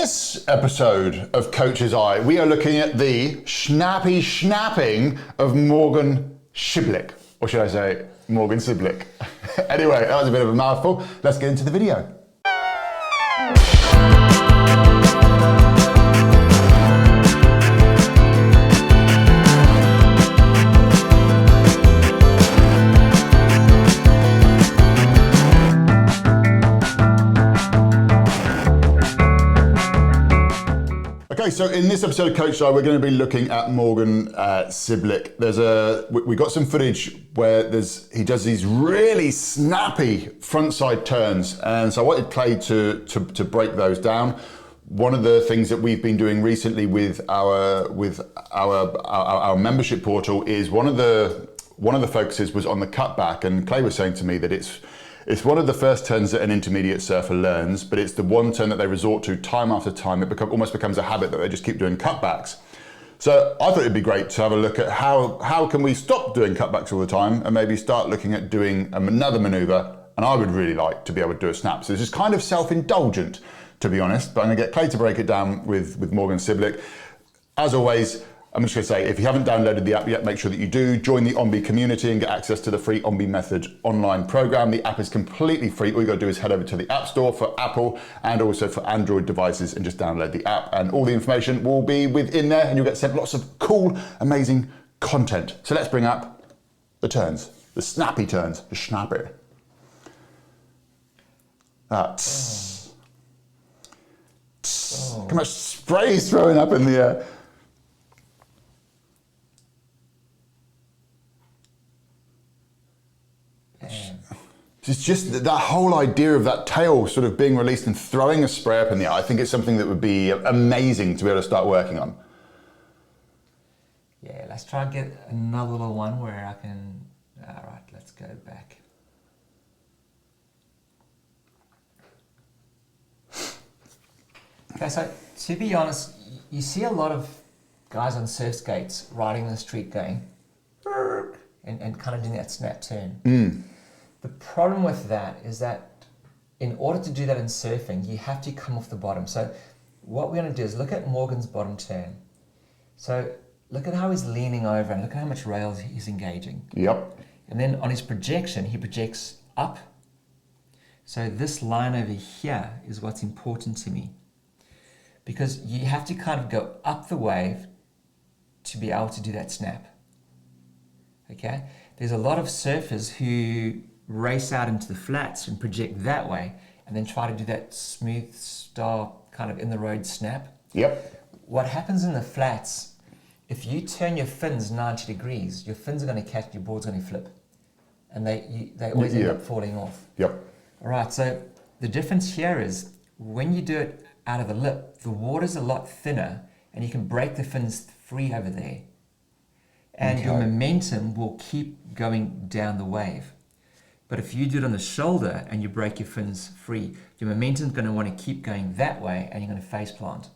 this episode of Coach's Eye, we are looking at the snapping of Morgan Cibilic. Or should I say, Morgan Cibilic. Anyway, that was a bit of a mouthful. Let's get into the video. Okay, so in this episode of Coach's Eye, we're going to be looking at Morgan Cibilic. We got some footage where he does these really snappy frontside turns, and so I wanted Clay to break those down. One of the things that we've been doing recently with our membership portal is one of the focuses was on the cutback, and Clay was saying to me that it's one of the first turns that an intermediate surfer learns, but it's the one turn that they resort to time after time. It almost becomes a habit that they just keep doing cutbacks. So I thought it'd be great to have a look at how can we stop doing cutbacks all the time and maybe start looking at doing another maneuver. And I would really like to be able to do a snap. So this is kind of self-indulgent, to be honest, but I'm gonna get Clay to break it down with Morgan Cibilic. As always, I'm just going to say, if you haven't downloaded the app yet, make sure that you do. Join the OMBE community and get access to the free OMBE Method online program. The app is completely free. All you got to do is head over to the App Store for Apple and also for Android devices and just download the app. And all the information will be within there and you'll get sent lots of cool, amazing content. So let's bring up the turns, the snappy turns, the snappy. How much spray is throwing up in the air. It's just that whole idea of that tail sort of being released and throwing a spray up in the air. I think it's something that would be amazing to be able to start working on. Yeah, let's try and get another little one where I can, all right, let's go back. Okay, so to be honest, you see a lot of guys on surf skates riding the street going, and kind of doing that snap turn. The problem with that is that in order to do that in surfing, you have to come off the bottom. So what we're going to do is look at Morgan's bottom turn. So look at how he's leaning over and look at how much rails he's engaging. Yep. And then on his projection, he projects up. So this line over here is what's important to me, because you have to kind of go up the wave to be able to do that snap. Okay? There's a lot of surfers who race out into the flats and project that way and then try to do that smooth star kind of in the road snap. Yep. What happens in the flats, if you turn your fins 90 degrees, your fins are going to catch, your board's going to flip, and they always end up falling off. Yep. All right, so the difference here is when you do it out of the lip, the water's a lot thinner and you can break the fins free over there, and your momentum will keep going down the wave. But if you do it on the shoulder and you break your fins free, your momentum's going to want to keep going that way and you're going to face plant.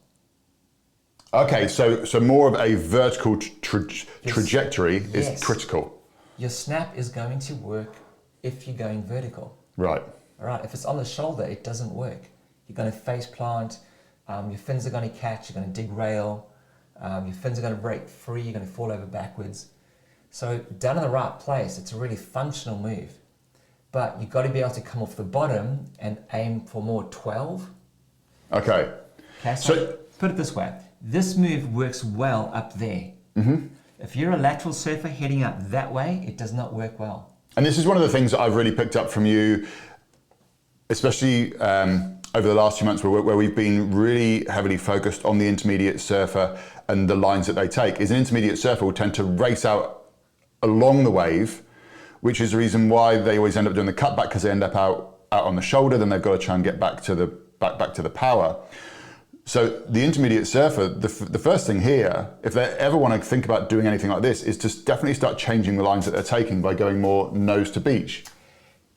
Okay, so more of a vertical trajectory is critical. Your snap is going to work if you're going vertical. Right. All right, if it's on the shoulder, it doesn't work. You're going to face plant, your fins are going to catch, you're going to dig rail, your fins are going to break free, you're going to fall over backwards. So done in the right place, it's a really functional move. But you've got to be able to come off the bottom and aim for more 12. Okay. Okay, so put it this way. This move works well up there. Mm-hmm. If you're a lateral surfer heading up that way, it does not work well. And this is one of the things that I've really picked up from you, especially over the last few months where we've been really heavily focused on the intermediate surfer and the lines that they take, is an intermediate surfer will tend to race out along the wave, which is the reason why they always end up doing the cutback, because they end up out on the shoulder, then they've got to try and get back to the power. So the intermediate surfer, the first thing here, if they ever want to think about doing anything like this, is to definitely start changing the lines that they're taking by going more nose to beach.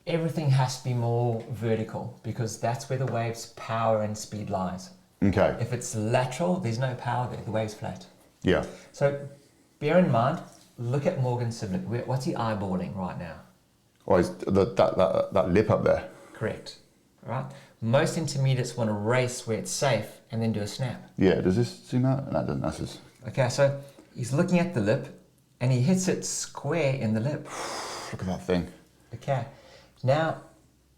Everything has to be more vertical because that's where the wave's power and speed lies. Okay. If it's lateral, there's no power there, the wave's flat. Yeah. So bear in mind, look at Morgan Cibilic. What's he eyeballing right now? Well, that lip up there. Correct. Right. Most intermediates want to race where it's safe and then do a snap. Yeah, does this zoom out? No, it doesn't. That's just... Okay, so he's looking at the lip and he hits it square in the lip. Look at that thing. Okay, now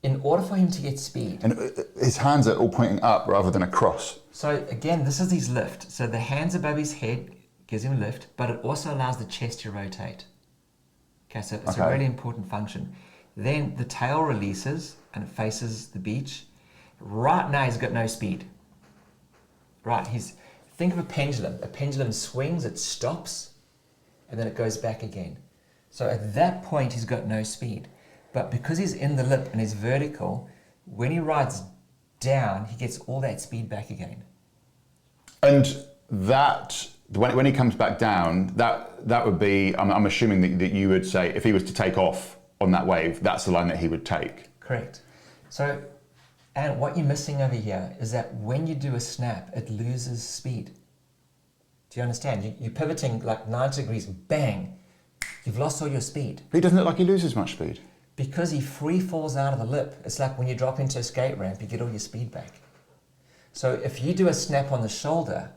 in order for him to get speed. And his hands are all pointing up rather than across. So again, this is his lift. So the hands above his head gives him a lift, but it also allows the chest to rotate. Okay, so it's a really important function. Then the tail releases and it faces the beach. Right now he's got no speed. Right, think of a pendulum. A pendulum swings, it stops, and then it goes back again. So at that point he's got no speed. But because he's in the lip and he's vertical, when he rides down, he gets all that speed back again. And that, when he comes back down, that would be, I'm assuming that you would say, if he was to take off on that wave, that's the line that he would take. Correct. So, and what you're missing over here is that when you do a snap, it loses speed. Do you understand? You're pivoting like 90 degrees, bang, you've lost all your speed. But he doesn't look like he loses much speed. Because he free falls out of the lip. It's like when you drop into a skate ramp, you get all your speed back. So if you do a snap on the shoulder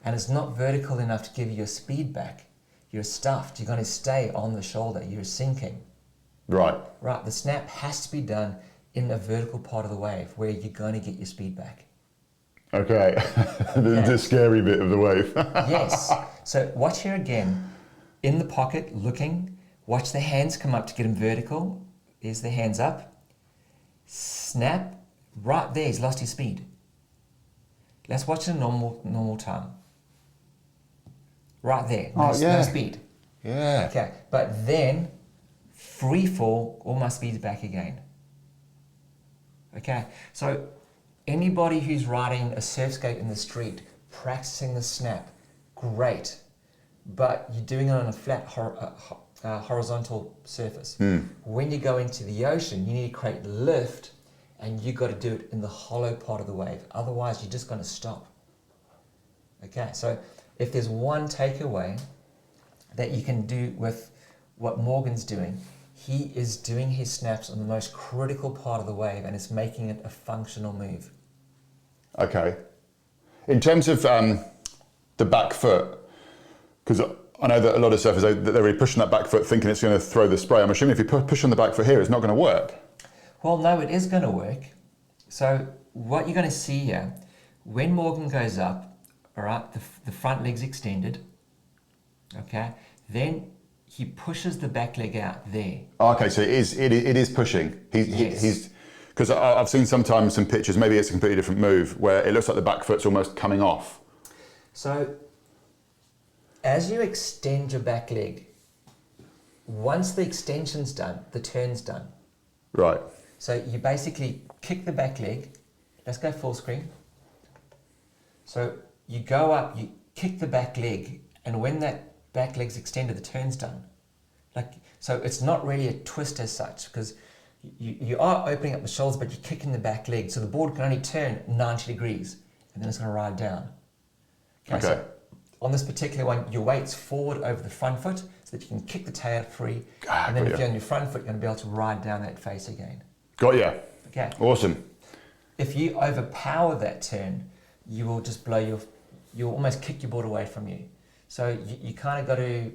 and it's not vertical enough to give you your speed back, you're stuffed. You're going to stay on the shoulder. You're sinking. Right. Right. The snap has to be done in the vertical part of the wave where you're going to get your speed back. Okay. The scary bit of the wave. Yes. So watch here again. In the pocket, looking. Watch the hands come up to get him vertical. There's the hands up. Snap. Right there, he's lost his speed. Let's watch a normal time. Right there. No speed. Yeah. Okay. But then, free fall, all my speed's back again. Okay. So, anybody who's riding a surf skate in the street, practicing the snap, great. But you're doing it on a flat horizontal surface. When you go into the ocean, you need to create lift, and you got to do it in the hollow part of the wave. Otherwise, you're just going to stop. Okay, so if there's one takeaway that you can do with what Morgan's doing, he is doing his snaps on the most critical part of the wave, and it's making it a functional move. Okay. In terms of the back foot, because I know that a lot of surfers, they're really pushing that back foot thinking it's going to throw the spray. I'm assuming if you push on the back foot here, it's not going to work. Well, no, it is going to work. So what you're going to see here, when Morgan goes up, all right, the front leg's extended, okay, then he pushes the back leg out there. Okay, so it is pushing. He's because I've seen sometimes some pictures, maybe it's a completely different move, where it looks like the back foot's almost coming off. So as you extend your back leg, once the extension's done, the turn's done. Right. So you basically kick the back leg. Let's go full screen. So you go up, you kick the back leg, and when that back leg's extended, the turn's done. So it's not really a twist as such, because you are opening up the shoulders, but you're kicking the back leg. So the board can only turn 90 degrees, and then it's going to ride down. Okay. So on this particular one, your weight's forward over the front foot, so that you can kick the tail free, and then if you're on your front foot, you're going to be able to ride down that face again. Got ya. Okay. Awesome. If you overpower that turn, you will just you'll almost kick your board away from you. So you kind of got to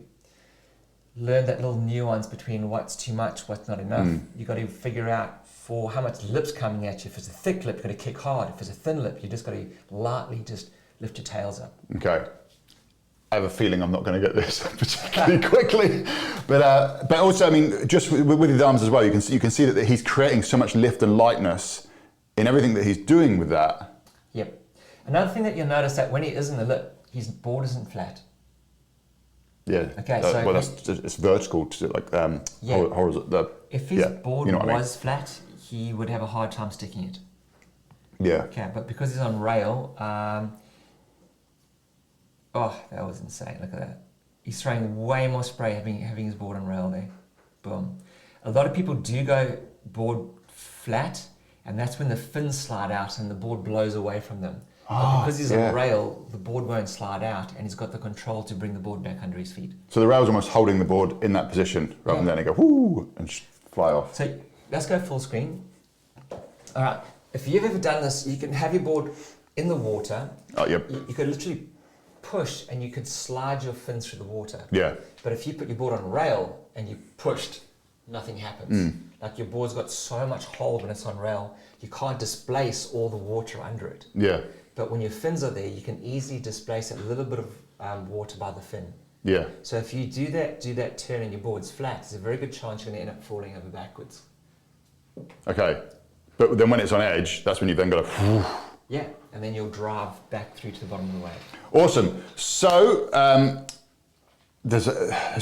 learn that little nuance between what's too much, what's not enough. You got to figure out for how much lip's coming at you. If it's a thick lip, you're going to kick hard. If it's a thin lip, you just got to lightly just lift your tails up. Okay. I have a feeling I'm not going to get this particularly quickly, but also, I mean, just with his arms as well, you can see that he's creating so much lift and lightness in everything that he's doing with that. Yep. Another thing that you'll notice that when he is in the lip, his board isn't flat. Yeah. Okay. It's vertical to like horizontal. If his board was flat, he would have a hard time sticking it. Yeah. Okay, but because he's on rail. Oh, that was insane. Look at that. He's throwing way more spray having his board on rail there. Boom. A lot of people do go board flat, and that's when the fins slide out and the board blows away from them. But because he's on rail, the board won't slide out, and he's got the control to bring the board back under his feet. So the rail's almost holding the board in that position rather than letting it go whoo and fly off. So let's go full screen. All right. if you've ever done this, you can have your board in the water. Oh, yep. You could literally push and you could slide your fins through the water. Yeah. But if you put your board on a rail and you pushed, nothing happens. Like your board's got so much hold when it's on rail, you can't displace all the water under it. Yeah. But when your fins are there, you can easily displace a little bit of water by the fin. Yeah. So if you do that turn and your board's flat, there's a very good chance you're going to end up falling over backwards. Okay. But then when it's on edge, that's when you've then got to... Yeah, and then you'll drive back through to the bottom of the wave. Awesome. So there's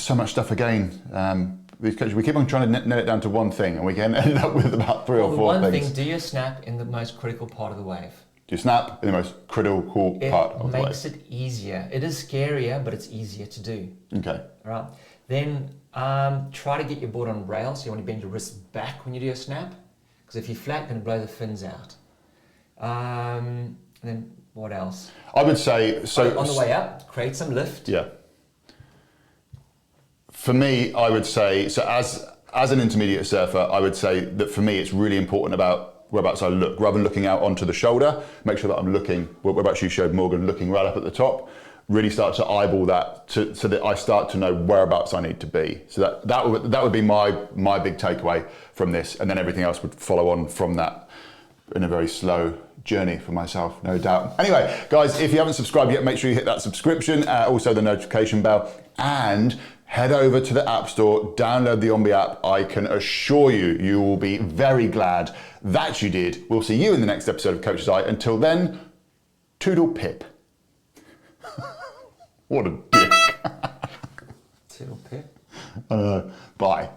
so much stuff again. We keep on trying to nail it down to one thing, and we can end up with about three or four One things. thing, do your snap in the most critical part of the wave. Do you snap in the most critical part of the wave? It makes it easier. It is scarier, but it's easier to do. Okay. All right. Then try to get your board on rail, so you want to bend your wrists back when you do your snap, because if you're flat, you're going to blow the fins out. And then what else? I would say so. On the way up, create some lift. Yeah. For me, I would say so. As an intermediate surfer, I would say that for me, it's really important about whereabouts I look, rather than looking out onto the shoulder. Make sure that I'm looking whereabouts you showed Morgan, looking right up at the top. Really start to eyeball that so that I start to know whereabouts I need to be. So that would be my big takeaway from this, and then everything else would follow on from that in a very slow journey for myself, no doubt. Anyway, guys, if you haven't subscribed yet, make sure you hit that subscription, also the notification bell, and head over to the App Store, download the Ombe app. I can assure you, you will be very glad that you did. We'll see you in the next episode of Coach's Eye. Until then, toodle pip. What a dick. Toodle pip. Bye.